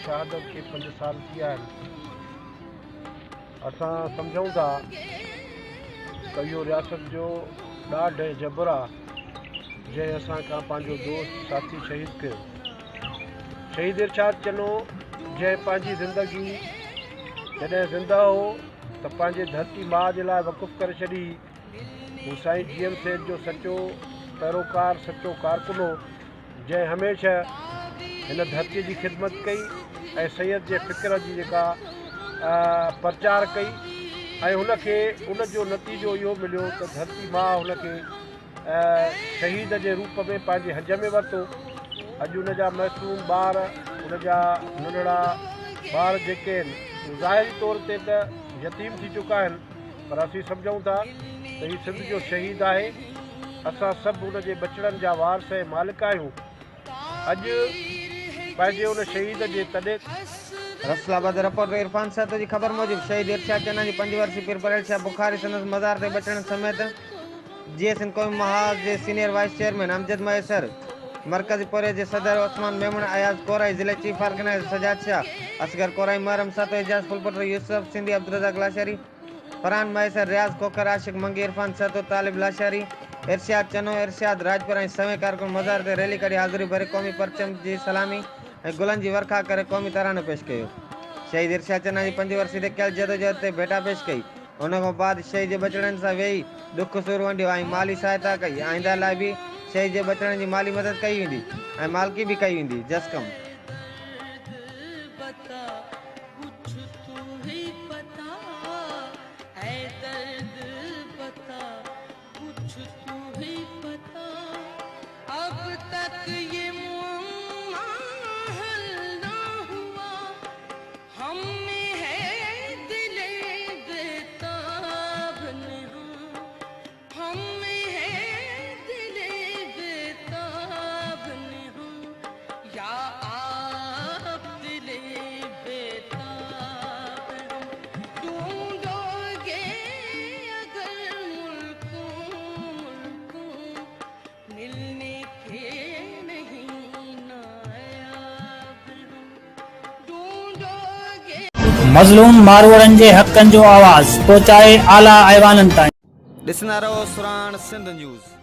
शहादत के 5 साल थिया असां समझूं था त इहो रियासत जो ॾाढ जबर आहे जंहिं असां खां पंहिंजो दोस्त साथी शहीद कयो। शहीद इरशाद चनो जंहिं पंहिंजी ज़िंदगी जॾहिं ज़िंदा हो त पंहिंजे धरती माउ जे लाइ वक़ुफ़ करे छॾी। हू साईं GM सेठ जो सचो पैरोकार सचो कारकुन हो जंहिं हमेशह हिन धरती जी ख़िदमत कई ऐं सैयद जे फ़िक्र जी जेका प्रचार कई ऐं हुनखे उनजो नतीजो इहो मिलियो त धरती माउ हुनखे शहीद जे रूप में पंहिंजे हज में वरितो। अॼु उनजा मासूम ॿार उनजा नंढड़ा ॿार जेके आहिनि ज़ाहिरी तौर ते त यतीम थी चुका आहिनि, पर असीं सम्झूं था त हीउ सिंध जो शहीद आहे। असां सभु उनजे बचड़नि जा वारस ऐं मालिक आहियूं। अॼु पंहिंजे उन शहीद जे तॾहिं रसलाबाद रिपोर्टर इरफान सातो जी ख़बर मूजिब शहीद इरशाद चन्ना जी 5 वर्षीय पीर परेड शाह बुखारी सनद मज़ार ते बचण समेत GSN कौमी महाज जे सीनियर वाइस चेयरमैन अमजद मैसर, मरकजी पोरे जे सदर उस्मान मेमून अयाज कोराई, जिले चीफ ऑर्गेनाइजर सजाद शाह असगर कोराई, महरम सातो एजाज फुलपुर यूसुफ सिंधी अब्दुल लाशारी, फरहान मैसर, रियाज कोकर, आशिक मंगी, इरफान सातो, तालिब लाशारी, इरशाद चनो, इरशाद राजपुर ऐं सवे कारकुन मज़ार ते रैली कढी हाज़िरी भरे क़ौमी परचम जी सलामी ऐं गुलनि जी वर्खा करे क़ौमी तरानो पेश कयो। शहीद इरशाद चन्ना जी 5 वर्षीय ते कयल जदोजहद ते भेटा पेश कई। उन खां बाद शहीद जे बचड़नि सां वेही दुख सुर वंडियो ऐं माली सहायता कई। आईंदा लाइ बि शहीद जे बचड़नि जी माली मदद कई वेंदी ऐं मालकी बि कई वेंदी। जसकम मज़लूम मारवाड़नि जे हक़नि जो आवाज़ पहुचाए आला ऐवाननि ताईं। ॾिसंदा रहो सुराण सिंध न्यूज़।